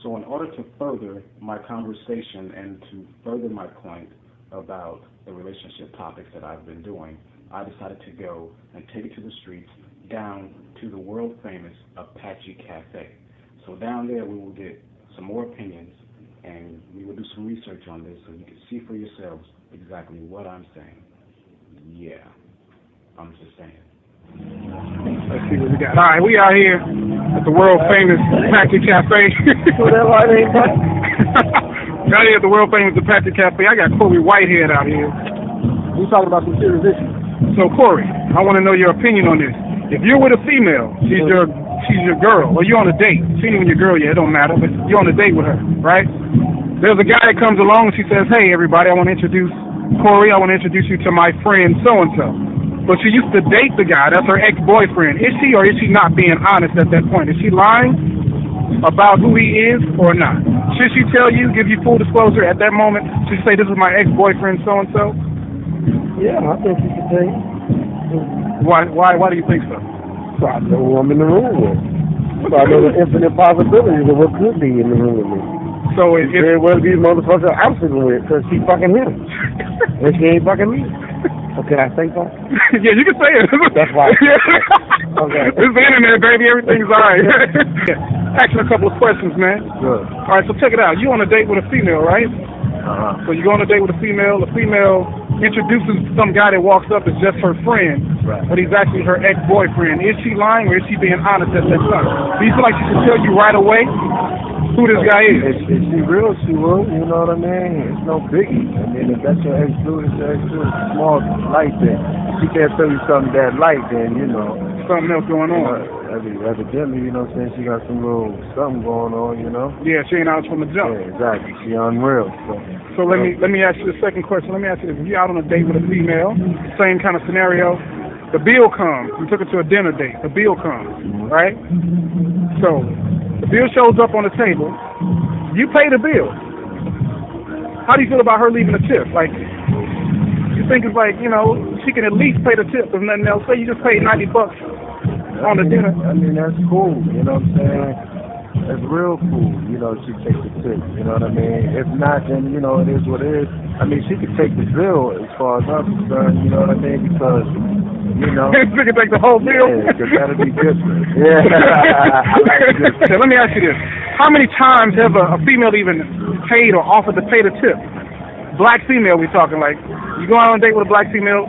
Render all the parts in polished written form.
So in order to further my conversation and to further my point about the relationship topics that I've been doing, I decided to go and take it to the streets, down to the world famous Apache Cafe. So down there we will get some more opinions and we will do some research on this so you can see for yourselves exactly what I'm saying. Yeah, I'm just saying. Let's see what we got. All right, we out here at the world famous Apache Cafe. Out here at the world famous Apache Cafe. I got Corey Whitehead out here. We talking about some serious issues. So Corey, I want to know your opinion on this. If you're with a female, she's your girl, or you're on a date. She ain't even your girl yet, it don't matter, but you're on a date with her, right? There's a guy that comes along and she says, hey everybody, I want to introduce Corey, I want to introduce you to my friend so-and-so. But she used to date the guy, that's her ex-boyfriend. Is she or is she not being honest at that point? Is she lying about who he is or not? Should she tell you, give you full disclosure at that moment? Should she say, this is my ex-boyfriend so-and-so? Yeah, I think she should say. Why do you think so? So I know who I'm in the room with. So I know the infinite possibilities of what could be in the room with me. So it very well be the motherfucker I'm sitting with because she fucking him. And she ain't fucking me. So can I say so? Yeah, you can say it. That's why. Okay. It's the internet, baby. Everything's all right. Ask you a couple of questions, man. Good. All right, so check it out. You on a date with a female, right? So you go on a date with a female. The female introduces some guy that walks up as just her friend, right, but he's actually her ex-boyfriend. Is she lying or is she being honest at that time? Do you feel like she should tell you right away who this guy is? If she real, she will. You know what I mean? It's no biggie. I mean, if that's your ex-dude, it's your ex-dude. It's a small light thing. If she can't tell you something that light, then, you know. Something else going on. Evidently, you know what I'm saying? She got some little something going on, you know? Yeah, she ain't out from the jump. Yeah, exactly. She unreal. So let me ask you the second question. Let me ask you this. If you're out on a date with a female, same kind of scenario, the bill comes. You took her to a dinner date. The bill comes, right? So the bill shows up on the table. You pay the bill. How do you feel about her leaving a tip? Like, you think it's like, you know, she can at least pay the tip if nothing else. Say you just paid $90 on the dinner. I mean, that's cool. You know what I'm saying? That's real cool. You know, she takes the tip. You know what I mean? If not, then, you know, it is what it is. I mean, she could take the bill as far as I'm concerned. You know what I mean? Because, you know. She could take the whole bill? Yeah, because that'll be different. Yeah. Okay, let me ask you this. How many times have a female even paid or offered to pay the tip? Black female, we talking like. You go out on a date with a black female.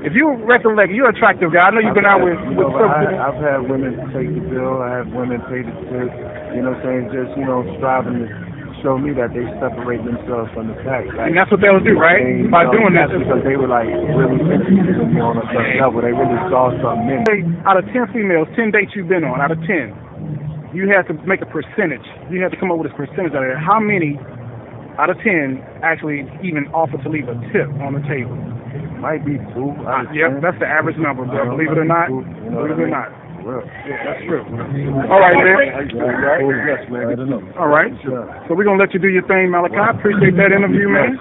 If you recollect, you're an attractive guy. I know you've been out with some I've had women take the bill. I have women pay the tip. You know what I'm saying? Just, you know, striving to show me that they separate themselves from the pack. Like, and that's what they'll do, right? By doing that. Because they were, like, really interested in me on a certain level. They really saw something in me. Out of 10 females, 10 dates you've been on, out of 10, you have to make a percentage. You have to come up with a percentage out of it. How many out of 10 actually even offer to leave a tip on the table? Might be 2. Yep, that's the average number, bro. Believe it or not. Believe it or not. Real. Yeah, that's true. All right, man. All right. So we're going to let you do your thing, Malachi. Appreciate that interview, man.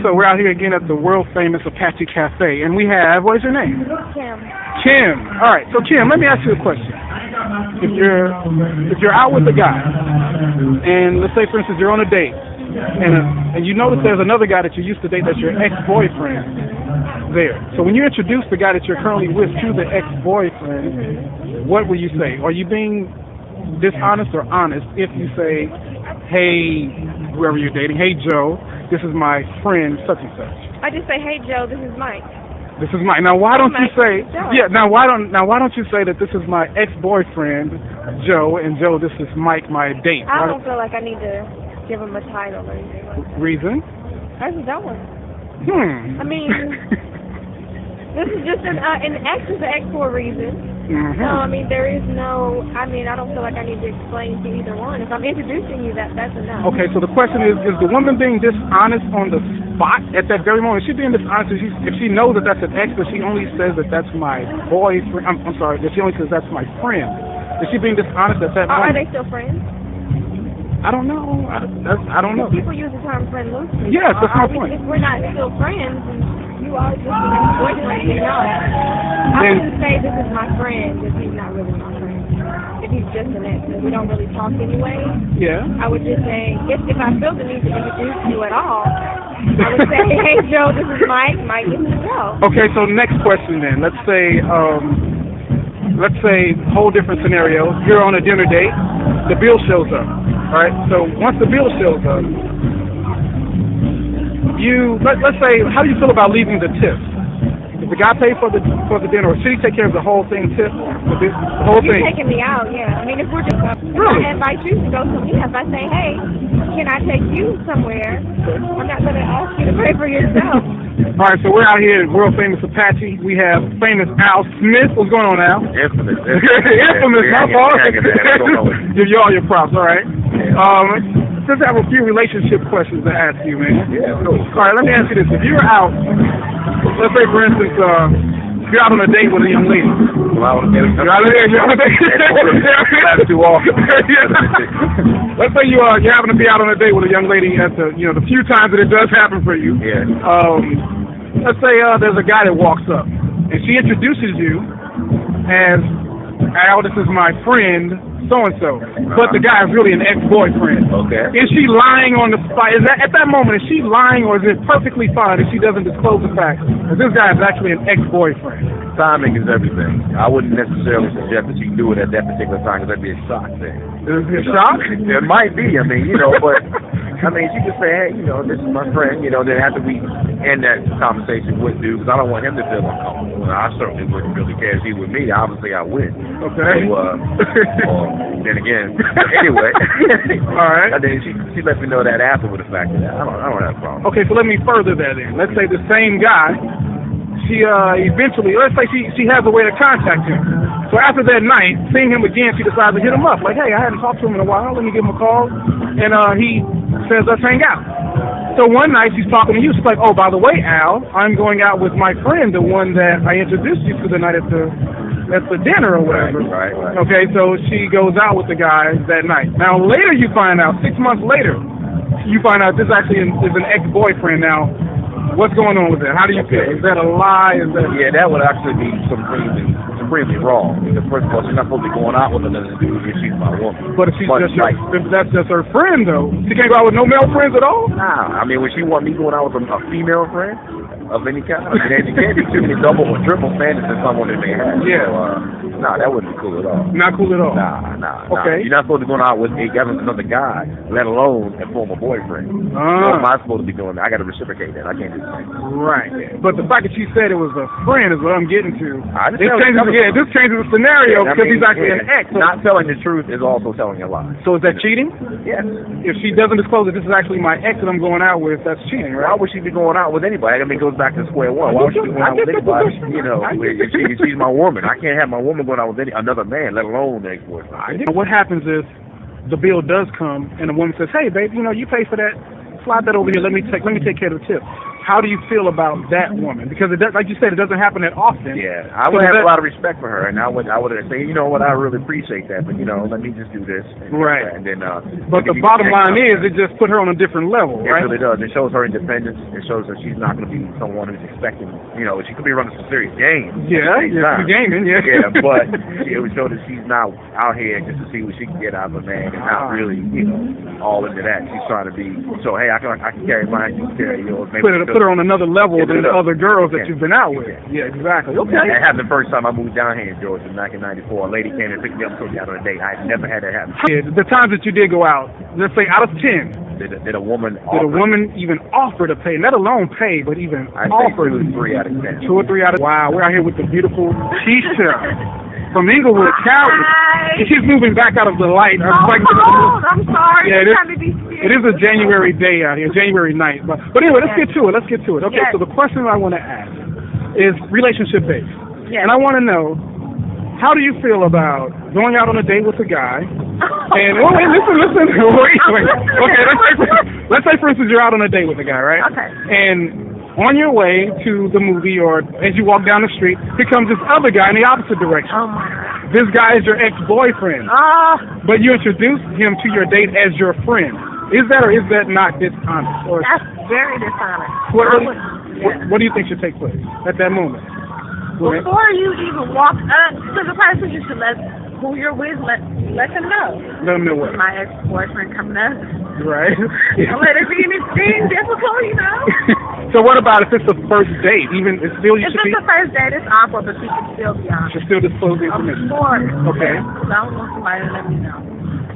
So we're out here again at the world-famous Apache Cafe, and we have, what is your name? Kim. Kim. All right. So, Kim, let me ask you a question. If you're out with a guy, and let's say, for instance, you're on a date, and you notice there's another guy that you used to date that's your ex-boyfriend there. So when you introduce the guy that you're currently with to the ex-boyfriend, what will you say? Are you being dishonest or honest if you say, hey, whoever you're dating, hey, Joe, this is my friend such and such? I just say, hey, Joe, this is Mike. This is Mike. Now why don't you say now why don't you say that this is my ex-boyfriend Joe, and Joe, this is Mike, my date? I don't feel like I need to give him a title or anything like that. Reason? I just don't. I mean, this is just an X is an X for a reason. Mm-hmm. So, I mean, there is no, I don't feel like I need to explain to either one. If I'm introducing you, that's enough. Okay, so the question is the woman being dishonest on the spot at that very moment? Is she being dishonest if she knows that that's an ex, but she only says that that's my boyfriend? I'm sorry, that she only says that's my friend. Is she being dishonest at that moment? Are they still friends? I don't know. I don't know. People use the term friend loosely. Yes, that's my point. If we're not still friends, you are just boyfriend, you're not. I wouldn't say this is my friend if he's not really my friend. he's just an ex and we don't really talk anyway, Yeah. I would just say, if I feel the need to introduce you at all, I would say, hey, Joe, this is Mike. Mike, this is Joe. Okay, so next question then. Let's say, whole different scenario. You're on a dinner date. The bill shows up, right? So once the bill shows up, let's say, how do you feel about leaving the tip? If the guy pays for the dinner, or should he take care of the whole thing, tip? The whole thing? You're taking me out, yeah. I mean, if we're just, Really? I invite you to go somewhere, if I say, hey, can I take you somewhere? I'm not going to ask you to pay for yourself. All right, so we're out here at world famous Apache. We have famous Al Smith. What's going on, Al? Infamous. Infamous, my fault. Give you all your props, all right? Just have a few relationship questions to ask you, man. Yeah, cool. All right, let me ask you this. If you're out, let's say, for instance, you're out on a date with a young lady. Well, I want to get it. You're out on a date. That's too often. Let's say you're having to be out on a date with a young lady at the few times that it does happen for you. Yeah. Let's say there's a guy that walks up and she introduces you as, Al, this is my friend, so-and-so. But the guy is really an ex-boyfriend. Okay. Is she lying on the spot? At that moment, is she lying, or is it perfectly fine if she doesn't disclose the fact that this guy is actually an ex-boyfriend? Timing is everything. I wouldn't necessarily suggest that she do it at that particular time, because that'd be a shock thing. Is it a shock? It might be. I mean, but I mean, she could say, hey, this is my friend. Then after we end that conversation with dude, because I don't want him to feel uncomfortable. And I certainly wouldn't really care if he with me. Obviously, I would. Okay. So, then again, anyway. All right. And then she let me know that after with the fact that I don't have a problem. Okay, so let me further that in. Let's say the same guy, she eventually, let's say she has a way to contact him. So after that night, seeing him again, she decides to hit him up. Like, hey, I hadn't talked to him in a while. Let me give him a call. And he says, let's hang out. So one night she's talking to you. She's like, oh, by the way, Al, I'm going out with my friend, the one that I introduced you to the night at the dinner or whatever. Right. Okay, so she goes out with the guy that night. Now later you find out, 6 months later, you find out this actually is an ex-boyfriend. Now, what's going on with that? How do you feel? Is that a lie? Yeah, that would actually be supremely wrong. Because first of all, she's not supposed to be going out with another dude if she's my woman. But if if that's just her friend though, she can't go out with no male friends at all? Nah, I mean, when she want me going out with a female friend of any kind, I mean, you can't be too many double or triple standards in someone that they have. Yeah. So, nah, that wouldn't be cool at all. Not cool at all? Nah. Okay. You're not supposed to be going out with another guy, let alone a former boyfriend. What am I supposed to be doing? I got to reciprocate that. I can't do the same. Right. But the fact that she said it was a friend is what I'm getting to. This changes the scenario because he's actually an ex. Not telling the truth is also telling a lie. So is that cheating? Yes. If she doesn't disclose that this is actually my ex that I'm going out with, that's cheating, right? Why would she be going out with anybody? I mean, it goes back to square one. Why would she be going out with anybody? If she's my woman. I can't have my woman going out with another man, let alone an ex-boyfriend. What happens is the bill does come and the woman says, hey, babe, you pay for that. Slide that over here. Let me take care of the tip. How do you feel about that woman? Because it does, like you said, it doesn't happen that often. Yeah, I would have a lot of respect for her, and I would say, you know what, I really appreciate that, but let me just do this. Right. And then. But the bottom line is, it just put her on a different level, right? It really does. It shows her independence. It shows that she's not going to be someone who's expecting. She could be running some serious games. Yeah, gaming. Yeah. Yeah, but it would show that she's not out here just to see what she can get out of a man, and not really, all into that. She's trying to be. So hey, I can carry mine, you can carry yours. Maybe put her on another level than the other girls that you've been out with. Yeah, exactly. Okay. That happened the first time I moved down here in Georgia back in '94. A lady came and picked me up and took me out on a date. I had never had that happen. Yeah, the times that you did go out, let's say out of 10, did a woman even offer to pay? Let alone pay, but even offer. 2 or 3 out of 10. 2 or 3 out of. Wow, we're out here with the beautiful Keisha from Inglewood, Cali. She's moving back out of the light. I'm sorry. Yeah, it is a January day out here, January night. But anyway, let's get to it. Okay, so the question I want to ask is relationship based. Yes. And I want to know, how do you feel about going out on a date with a guy? And listen. Wait. Okay, let's say for instance you're out on a date with a guy, right? Okay. And on your way to the movie, or as you walk down the street, here comes this other guy in the opposite direction. Oh my God. This guy is your ex-boyfriend. But you introduced him to your date as your friend. Is that or is that not dishonest? Or that's very dishonest. What do you think should take place at that moment? Before you even walk up, because the person you should let who you're with, let them know. Let them know what. My ex-boyfriend coming up. Right. Don't let it be anything difficult, you know. So what about if it's the first date? Even it's still you If should it's be. the first date, it's awkward, but you can still be honest. Should still disclose the information. Of course. Okay. Because I don't want somebody to let me know.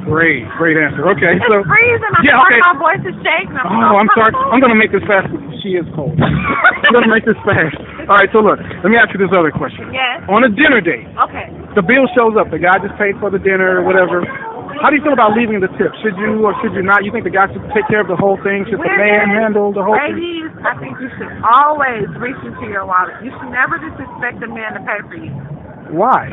Great answer. Okay, It's so freezing. yeah, I'm okay. sorry, my voice is shaking. I'm sorry. I'm gonna make this fast. She is cold. I'm gonna make this fast. All right. So look, let me ask you this other question. Yes. On a dinner date, Okay. the bill shows up. The guy just paid for the dinner or whatever. How do you feel about leaving the tip? Should you or should you not? You think the guy should take care of the whole thing? Should the man handle the whole thing? Ladies, I think you should always reach into your wallet. You should never just expect a man to pay for you. Why?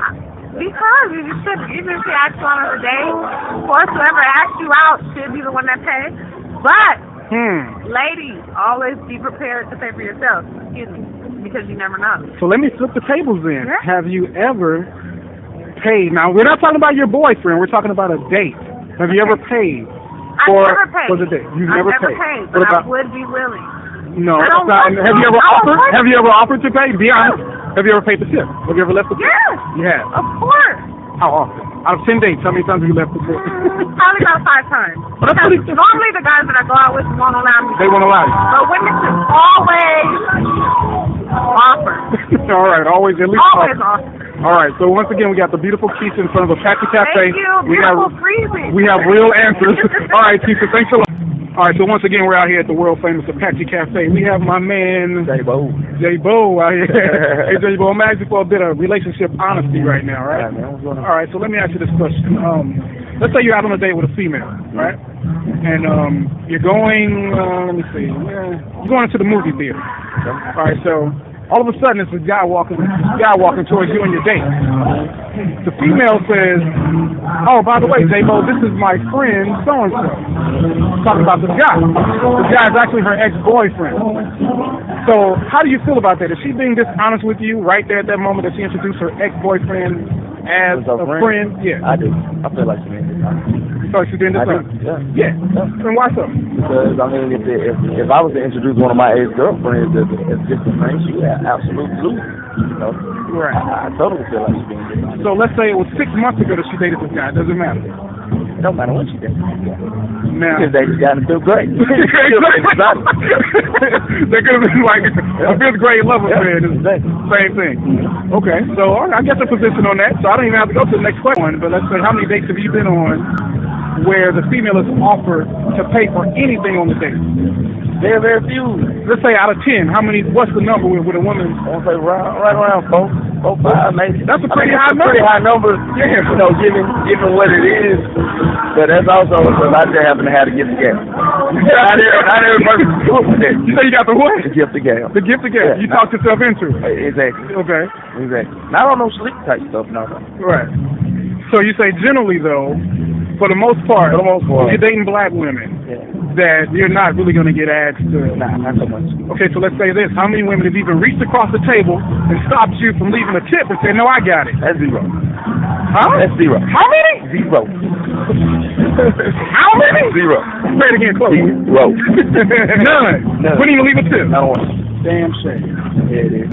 Because you should, even if he asks you on a date, of course, whoever asks you out should be the one that pays. But, ladies, always be prepared to pay for yourself. Excuse me, because you never know. So let me flip the tables then. Yeah. Have you ever paid? Now, we're not talking about your boyfriend. We're talking about a date. Have you ever paid for the date? You've never paid. But I would be willing. No. I don't Not, want have you to. ever I don't offered? want Have you ever offered to pay? Be honest. Yes. Have you ever paid the tip? Have you ever left the tip? Yes. You have. Of course. How often? Out of 10 dates, how many times have you left the tip? Probably about 5 times. Well, that's Because pretty- normally the guys that I go out with won't allow me. They won't allow you. But women should always offer. All right, always at least Always offer. offer. All right, so once again, we got the beautiful Keisha in front of the Apache Cafe. Thank you. We Beautiful freezing. We have real answers. All right, Keisha, thanks a lot. All right, so once again, we're out here at the world famous Apache Cafe. We have my man J-Bo. J-Bo out here. Hey, J-Bo, I'm asking for a bit of relationship honesty right now, right? Yeah, man, what's going on? All right, so let me ask you this question. Let's say you're out on a date with a female, right? And you're going, let me see, you're going into the movie theater. All right, so all of a sudden, it's a guy walking towards you and your date. The female says, "Oh, by the way, J-Bo, this is my friend so-and-so." Talking about this guy. The guy is actually her ex-boyfriend. So how do you feel about that? Is she being dishonest with you right there at that moment that she introduced her ex-boyfriend as a friend? Yeah. I do. I feel like she's being dishonest. So she's being dishonest? Yeah. And why so? Because, I mean, if I was to introduce one of my ex-girlfriends as just a friend, she would have absolute clue. You know? Right. I totally feel like she's being dishonest. So let's say it was 6 months ago that she dated this guy. It doesn't matter. It don't matter when she dated this guy. Now, Because they just got to feel great. They could have been like a 5th grade love affair. Same thing. Okay, so I guess a position on that. So I don't even have to go to the next question. But let's say, how many dates have you been on where the female is offered to pay for anything on the date? Very, very few. Let's say out of 10, what's the number with a woman? I want to say right around 4, 5, maybe. That's a pretty high number. Pretty high number. Yeah. You know, given what it is. But that's also because I just happen to have the gift of gab. Not every person can do it with that. You say you got the what? The gift of gab. The gift of gab. Yeah. You talked yourself into it. Exactly. Okay. Exactly. Now, I don't know sleep type stuff, no. Right. So you say generally, though, for the most part, if you're dating black women, that you're not really going to get asked to. Nah, not so much. Okay, so let's say this. How many women have even reached across the table and stopped you from leaving a tip and said, "No, I got it"? That's 0. Huh? That's 0. How many? 0. How many? 0. Say it again, close. 0. None. None. Wouldn't even leave a tip. I don't want to. Damn shame. Yeah, it is.